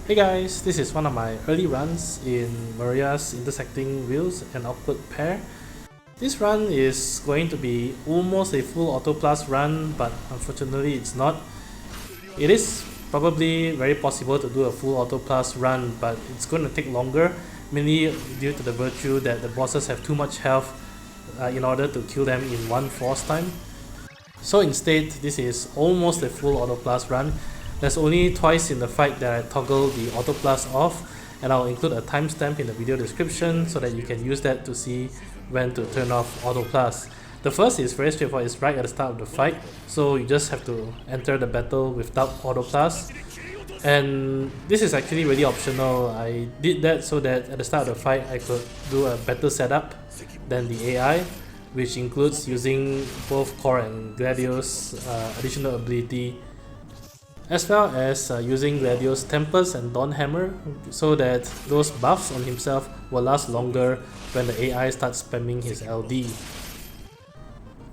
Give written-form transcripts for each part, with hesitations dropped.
Hey guys, this is one of my early runs in Maria's intersecting wheels and output pair. This run is going to be almost a full Auto Plus run, but unfortunately it's not. It is probably very possible to do a full Auto Plus run, but it's going to take longer, mainly due to the virtue that the bosses have too much health in order to kill them in one force time. So instead, this is almost a full Auto Plus run. There's only twice in the fight that I toggle the Auto Plus off, and I'll include a timestamp in the video description so that you can use that to see when to turn off Auto Plus. The first is very straightforward, it's right at the start of the fight, so you just have to enter the battle without Auto Plus. And this is actually really optional. I did that so that at the start of the fight I could do a better setup than the AI, which includes using both Cor and Gladio's additional ability, as well as using Gladio's Tempest and Dawn Hammer so that those buffs on himself will last longer when the AI starts spamming his LD.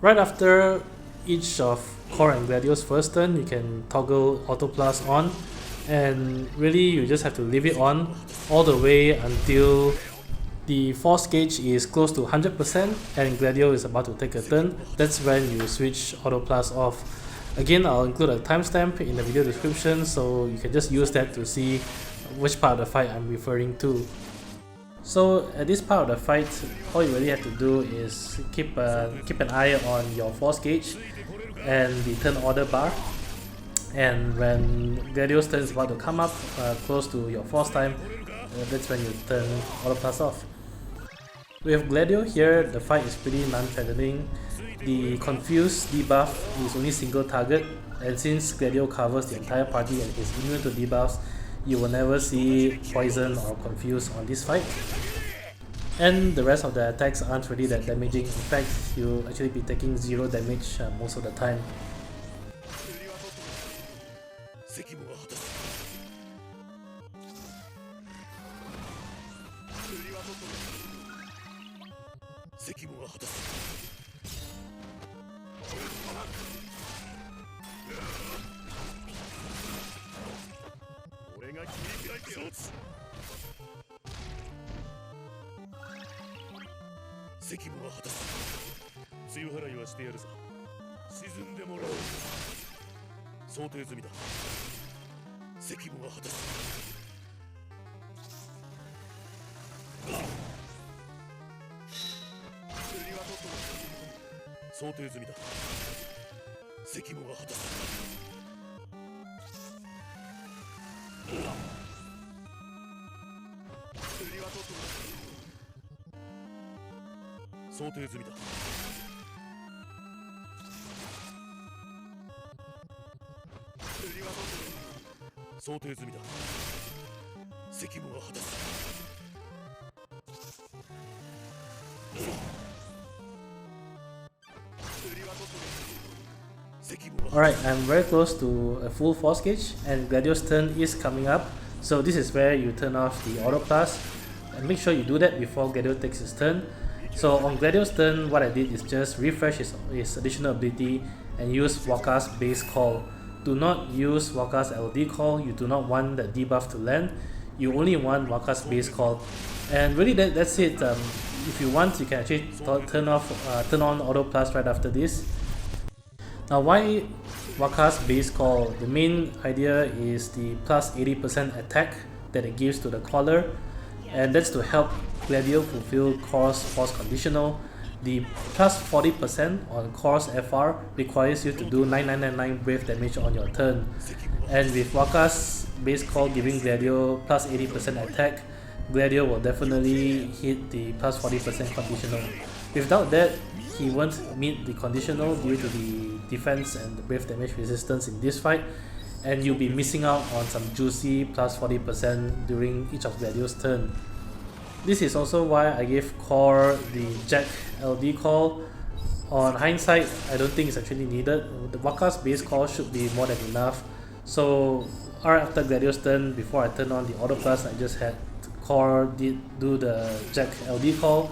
Right after each of Cor and Gladio's first turn, you can toggle Auto Plus on, and really you just have to leave it on all the way until the force gauge is close to 100% and Gladio is about to take a turn. That's when you switch Auto Plus off. Again, I'll include a timestamp in the video description so you can just use that to see which part of the fight I'm referring to. So at this part of the fight, all you really have to do is keep an eye on your force gauge and the turn order bar. And when Gladio's turn is about to come up close to your force time, that's when you turn Auto Plus off. With Gladio here, the fight is pretty non-threatening. The Confuse debuff is only single target, and since Gladio covers the entire party and is immune to debuffs, you will never see Poison or Confuse on this fight. And the rest of the attacks aren't really that damaging. In fact, you'll actually be taking 0 damage most of the time. Alright, I'm very close to a full force gauge and Gladio's turn is coming up, so this is where you turn off the Auto Plus, and make sure you do that before Gladio takes his turn. So on Gladio's turn, what I did is just refresh his additional ability and use Wakka's base call. Do not use Wakka's LD call, you do not want the debuff to land, you only want Wakka's base call. And really that's it. If you want, you can actually turn on Auto Plus right after this. Now why Wakka's base call? The main idea is the plus 80% attack that it gives to the caller, and that's to help Gladio fulfill Cor's force conditional. The plus 40% on Cor's FR requires you to do 9999 brave damage on your turn, and with Wakka's base call giving Gladio plus 80% attack, Gladio will definitely hit the plus 40% conditional. Without that, he won't meet the conditional due to the defense and the brave damage resistance in this fight, and you'll be missing out on some juicy plus 40% during each of Gladio's turn. This is also why I gave Cor the Jack LD call. On hindsight, I don't think it's actually needed. The Wakka's base call should be more than enough. So right after Gladio's turn, before I turn on the Auto Plus, I just had Cor do the Jack LD call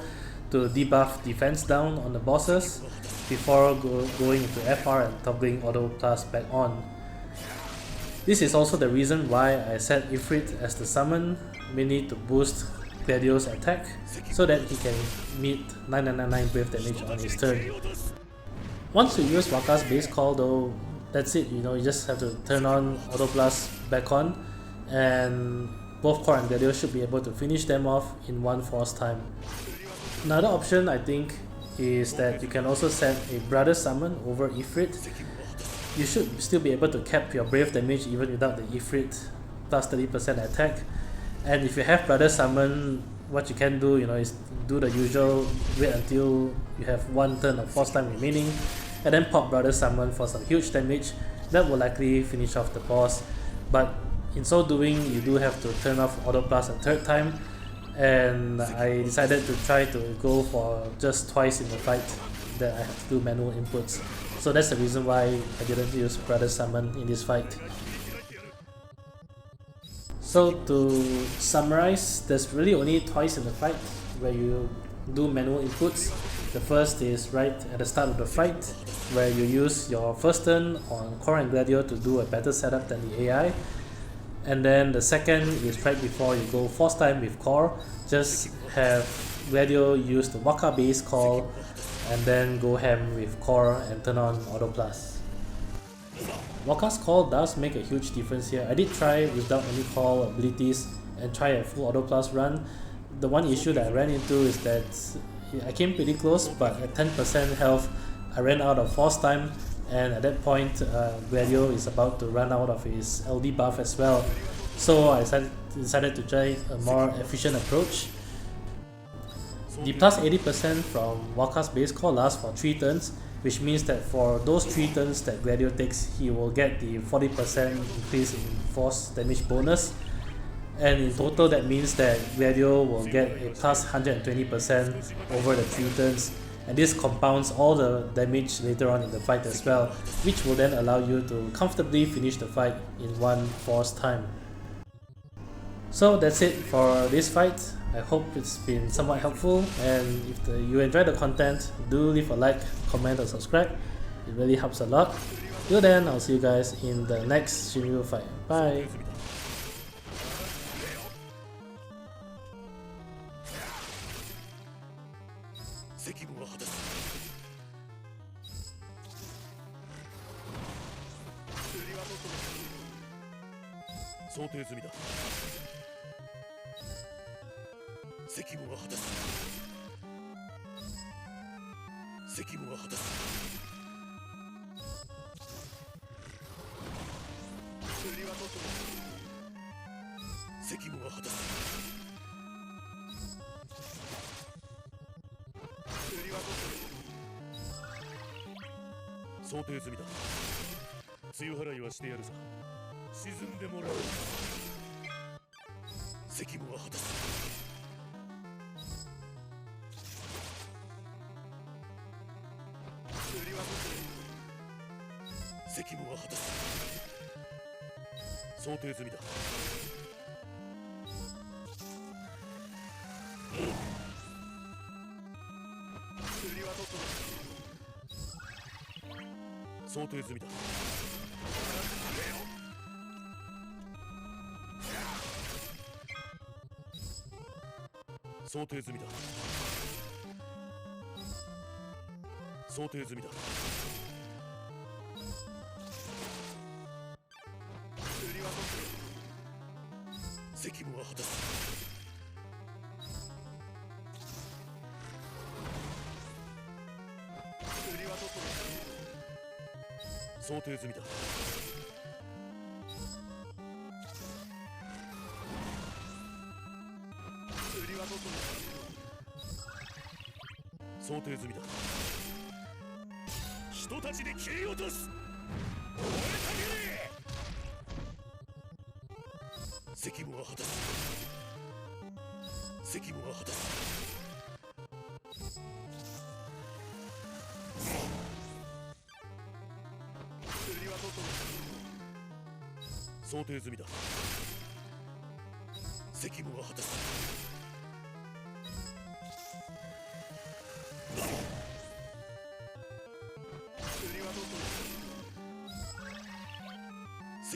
to debuff defense down on the bosses before going into FR and toggling Auto Plus back on. This is also the reason why I set Ifrit as the summon, mainly to boost Gladio's attack, so that he can meet 9999 brave damage on his turn. Once you use Wakka's base call though, that's it, you just have to turn on Auto Blast back on, and both Cor and Gladio should be able to finish them off in one force time. Another option I think is that you can also set a brother summon over Ifrit. You should still be able to cap your brave damage even without the Ifrit plus 30% attack. And if you have brother summon, what you can do is do the usual, wait until you have one turn of force time remaining, and then pop brother summon for some huge damage. That will likely finish off the boss, but in so doing you do have to turn off Auto Blast a third time, and I decided to try to go for just twice in the fight that I have to do manual inputs. So that's the reason why I didn't use brother summon in this fight. So to summarize, there's really only twice in the fight where you do manual inputs. The first is right at the start of the fight, where you use your first turn on Cor and Gladio to do a better setup than the AI. And then the second is right before you go force time with Cor, just have Gladio use the Wakka base call and then go ham with Cor and turn on Auto Blast. Wakka's call does make a huge difference here. I did try without any call abilities and try a full Auto Blast run. The one issue that I ran into is that I came pretty close, but at 10% health I ran out of force time, and at that point Gladio is about to run out of his LD buff as well. So I decided to try a more efficient approach. The plus 80% from Wakka's base call lasts for 3 turns, which means that for those 3 turns that Gladio takes, he will get the 40% increase in force damage bonus. And in total that means that Gladio will get a plus 120% over the 3 turns, and this compounds all the damage later on in the fight as well, which will then allow you to comfortably finish the fight in one force time. So that's it for this fight. I hope it's been somewhat helpful, and if you enjoyed the content, do leave a like, comment or subscribe. It really helps a lot. Till then, I'll see you guys in the next Shinryu fight. Bye!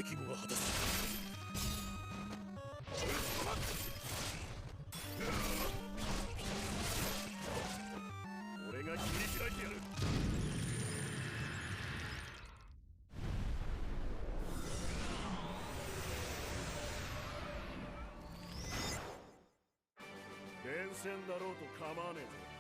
責務は果たす。俺が切り開いてやる。連戦だろうと構わねえぞ。